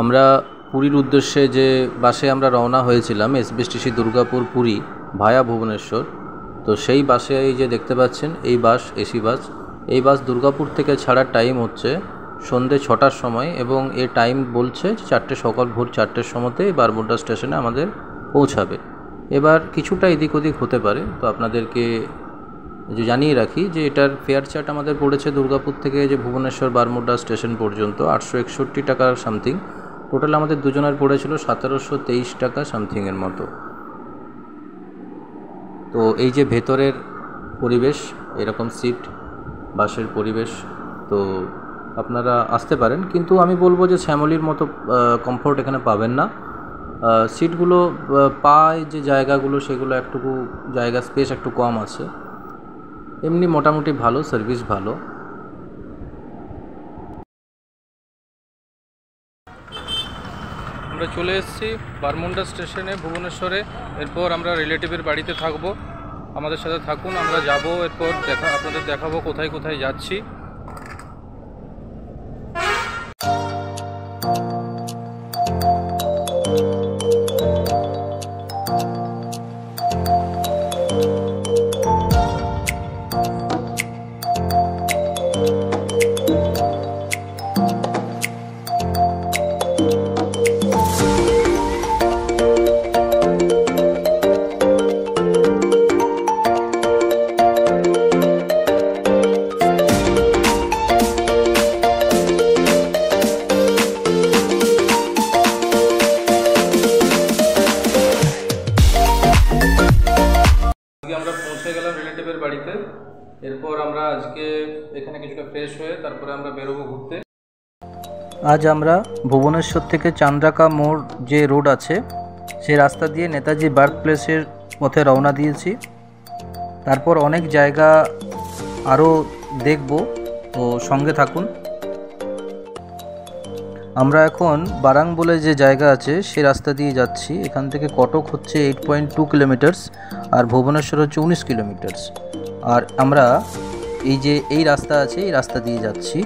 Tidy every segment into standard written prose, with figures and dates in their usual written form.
আমরা পুরীর উদ্দেশ্যে যে বাসে আমরা রওনা হয়েছিলাম এসবিএসটিসি দুর্গাপুর পুরী ভায়া ভুবনেশ্বর, তো সেই বাসে এই যে দেখতে পাচ্ছেন এই বাস এসি বাস, এই বাস দুর্গাপুর থেকে ছাড়ার টাইম হচ্ছে সন্ধ্যে 6টার সময় এবং এর টাইম বলছে 4টে, সকাল ভোর 4টের সময়তে বারমুডা স্টেশনে আমাদের পৌঁছাবে। এবার কিছুটা এদিক ওদিক হতে পারে, তো আপনাদেরকে যে জানিয়ে রাখি যে এটার ফেয়ার চার্ট আমাদের পড়েছে দুর্গাপুর থেকে যে ভুবনেশ্বর বারমুডা স্টেশন পর্যন্ত 861 টাকা সামথিং। টোটাল আমাদের দুজনের পড়েছিল 1723 টাকা সামথিংয়ের মতো। তো এই যে ভেতরের পরিবেশ, এরকম সিট, বাসের পরিবেশ, তো আপনারা আসতে পারেন, কিন্তু আমি বলবো যে শ্যামলির মতো কমফোর্ট এখানে পাবেন না। সিটগুলো পায় যে জায়গাগুলো সেগুলো একটুকু জায়গা স্পেস একটু কম আছে, এমনি মোটামুটি ভালো, সার্ভিস ভালো। আমরা চলে এসেছি বারমুডা স্টেশনে ভুবনেশ্বরে। এরপর আমরা রিলেটিভের বাড়িতে থাকবো, আমাদের সাথে থাকুন, আমরা যাব, এরপর আপনাদের দেখাবো কোথায় কোথায় যাচ্ছি। আমরা পৌঁছে গেলাম রিলেটিভের বাড়িতে। এরপর আমরা আজকে এখানে কিছুটা ফ্রেশ হয়ে তারপরে আমরা বেরোবো ঘুরতে। আজ আমরা ভুবনেশ্বর থেকে চান্দ্রাকা মোড় যে রোড আছে সেই রাস্তা দিয়ে নেতাজি বার্থ প্লেসের পথে রওনা দিয়েছি। তারপর অনেক জায়গা আরও দেখব, তো সঙ্গে থাকুন। আমরা এখন বারাং বলে যে জায়গা আছে সে রাস্তা দিয়ে যাচ্ছি। এখান থেকে কটক হচ্ছে 8.2 কিলোমিটার্স আর ভুবনেশ্বর হচ্ছে 19 কিলোমিটার্স। আর আমরা এই যে এই রাস্তা আছে এই রাস্তা দিয়ে যাচ্ছি।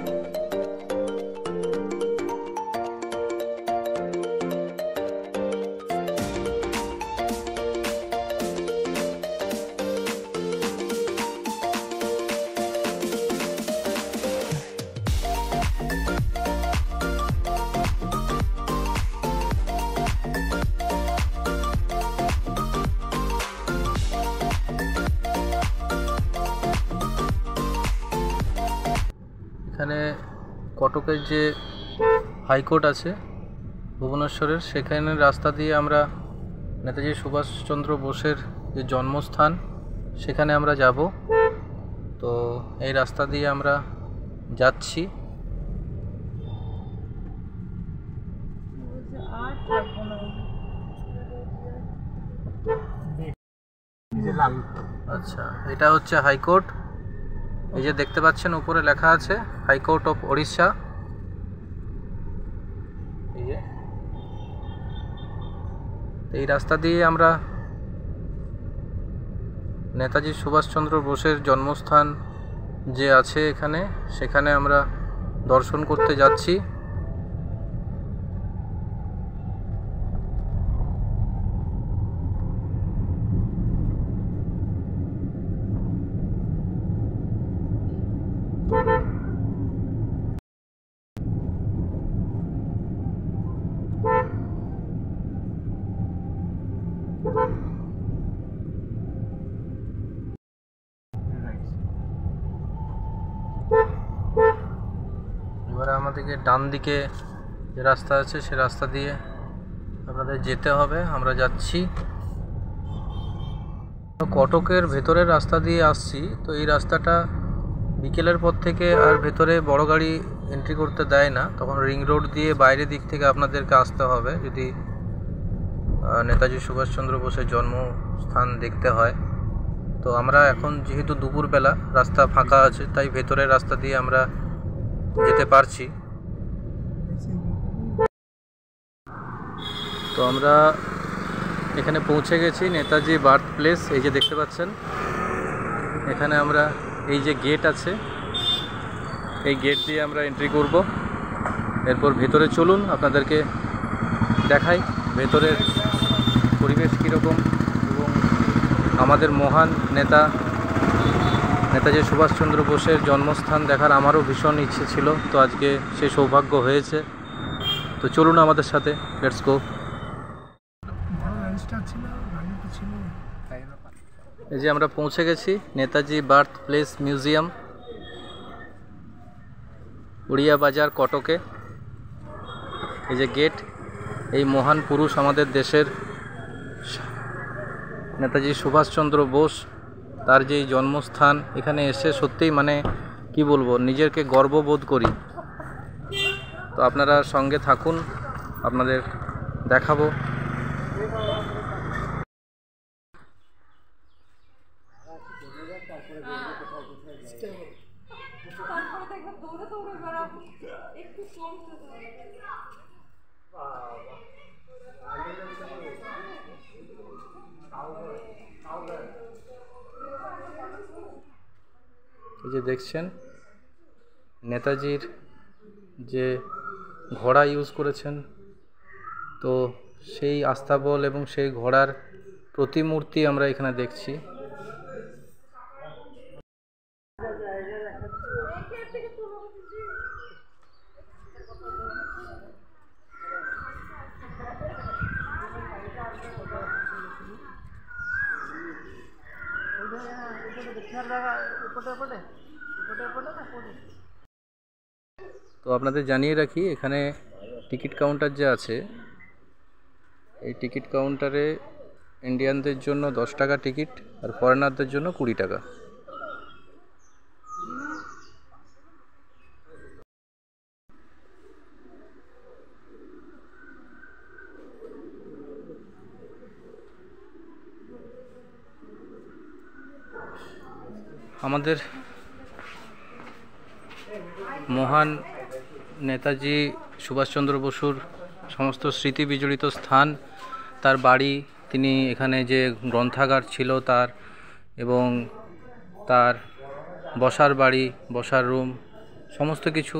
এখানে কটকের যে হাইকোর্ট আছে ভুবনেশ্বরের, সেখানে রাস্তা দিয়ে আমরা নেতাজি সুভাষচন্দ্র বোসের যে জন্মস্থান সেখানে আমরা যাব। তো এই রাস্তা দিয়ে আমরা যাচ্ছি। আচ্ছা, এটা হচ্ছে হাইকোর্ট। এই যে দেখতে পাচ্ছেন উপরে লেখা আছে হাইকোর্ট অফ ওড়িশা। এই রাস্তা দিয়ে আমরা নেতাজি সুভাষচন্দ্র বোসের জন্মস্থান যে আছে এখানে, সেখানে আমরা দর্শন করতে যাচ্ছি। এবারে আমাদেরকে ডান দিকে যে রাস্তা আছে সে রাস্তা দিয়ে আপনাদের যেতে হবে, আমরা যাচ্ছি। কটকের ভেতরের রাস্তা দিয়ে আসছি। তো এই রাস্তাটা বিকেলের পর থেকে আর ভেতরে বড় গাড়ি এন্ট্রি করতে দেয় না, তখন রিং রোড দিয়ে বাইরের দিক থেকে আপনাদেরকে আসতে হবে যদি নেতাজি সুভাষচন্দ্র বোসের জন্মস্থান দেখতে হয়। তো আমরা এখন যেহেতু দুপুরবেলা রাস্তা ফাঁকা আছে, তাই ভেতরের রাস্তা দিয়ে আমরা যেতে পারছি। তো আমরা এখানে পৌঁছে গেছি নেতাজি বার্থ প্লেস। এই যে দেখতে পাচ্ছেন এখানে আমরা এই যে গেট আছে এই গেট দিয়ে আমরা এন্ট্রি করব। এরপর ভেতরে চলুন, আপনাদেরকে দেখাই ভেতরের পরিবেশ কীরকম এবং আমাদের মহান নেতাজি সুভাষচন্দ্র বোসের জন্মস্থান দেখার আমারও ভীষণ ইচ্ছে ছিল, তো আজকে সেই সৌভাগ্য হয়েছে। তো চলুন আমাদের সাথে, লেটস গো। এই যে আমরা পৌঁছে গেছি নেতাজি বার্থ প্লেস মিউজিয়াম, উড়িয়া বাজার, কটকে। এই যে গেট, এই মহান পুরুষ আমাদের দেশের নেতাজি সুভাষচন্দ্র বোস, তার যেই জন্মস্থান, এখানে এসে সত্যিই মানে কি বলবো, নিজেকে গর্ববোধ করি। তো আপনারা সঙ্গে থাকুন, আপনাদের দেখাবো। এই যে দেখছেন নেতাজির যে ঘোড়া ইউজ করেছেন, তো সেই আস্তাবল এবং সেই ঘোড়ার প্রতিমূর্তি আমরা এখানে দেখছি। তো আপনাদের জানিয়ে রাখি, এখানে টিকিট কাউন্টার যে আছে, এই টিকিট কাউন্টারে ইন্ডিয়ানদের জন্য 10 টাকা টিকিট আর ফরেনারদের জন্য 20 টাকা। আমাদের মহান নেতাজি সুভাষচন্দ্র বসুর সমস্ত স্মৃতি বিজড়িত স্থান, তার বাড়ি, তিনি এখানে যে গ্রন্থাগার ছিল তার, এবং তার বসার বাড়ি, বসার রুম, সমস্ত কিছু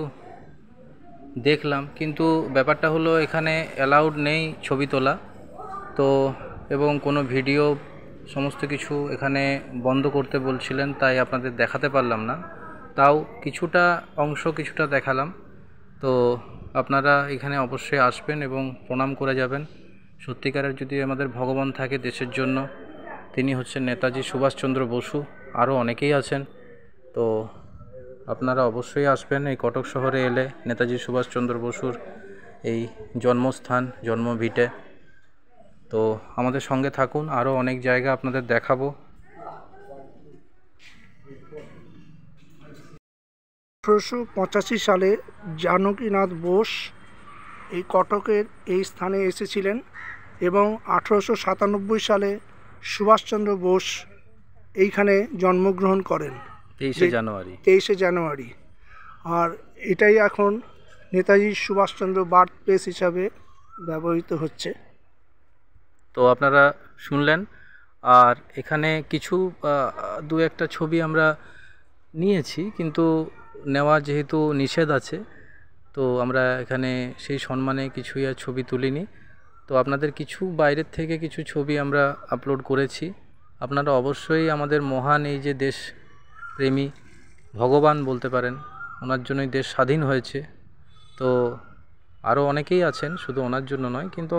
দেখলাম। কিন্তু ব্যাপারটা হলো এখানে অ্যালাউড নেই ছবি তোলা, তো এবং কোনো ভিডিও, সমস্ত কিছু এখানে বন্ধ করতে বলছিলেন, তাই আপনাদের দেখাতে পারলাম না। তাও কিছুটা অংশ কিছুটা দেখালাম। তো আপনারা এখানে অবশ্যই আসবেন এবং প্রণাম করে যাবেন। সত্যিকারের যদি আমাদের ভগবান থাকে দেশের জন্য, তিনি হচ্ছেন নেতাজি সুভাষচন্দ্র বসু, আরও অনেকেই আছেন। তো আপনারা অবশ্যই আসবেন এই কটক শহরে এলে নেতাজি সুভাষচন্দ্র বসুর এই জন্মস্থান, জন্মভিটে। তো আমাদের সঙ্গে থাকুন, আরও অনেক জায়গা আপনাদের দেখাবো। 1885 সালে জানকীনাথ বোস এই কটকের এই স্থানে এসেছিলেন এবং 1897 সালে সুভাষচন্দ্র বোস এইখানে জন্মগ্রহণ করেন 23শে জানুয়ারি। আর এটাই এখন নেতাজি সুভাষচন্দ্র বার্থ প্লেস হিসাবে ব্যবহৃত হচ্ছে। তো আপনারা শুনলেন, আর এখানে কিছু দু একটা ছবি আমরা নিয়েছি, কিন্তু নেওয়া যেহেতু নিষেধ আছে, তো আমরা এখানে সেই সম্মানে কিছুই আর ছবি তুলিনি। তো আপনাদের কিছু বাইরের থেকে কিছু ছবি আমরা আপলোড করেছি। আপনারা অবশ্যই আমাদের মহান এই যে দেশ প্রেমী, ভগবান বলতে পারেন, ওনার জন্যই দেশ স্বাধীন হয়েছে। তো আরও অনেকেই আছেন, শুধু ওনার জন্য নয়, কিন্তু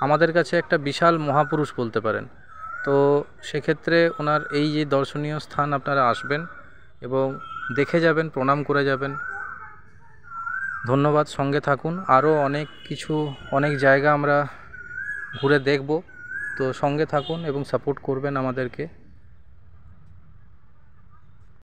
আমাদের কাছে একটা বিশাল মহাপুরুষ বলতে পারেন। তো সেক্ষেত্রে ওনার এই যে দর্শনীয় স্থান আপনারা আসবেন এবং দেখে যাবেন, প্রণাম করে যাবেন। ধন্যবাদ, সঙ্গে থাকুন, আরও অনেক জায়গা আমরা ঘুরে দেখব। তো সঙ্গে থাকুন এবং সাপোর্ট করবেন আমাদেরকে।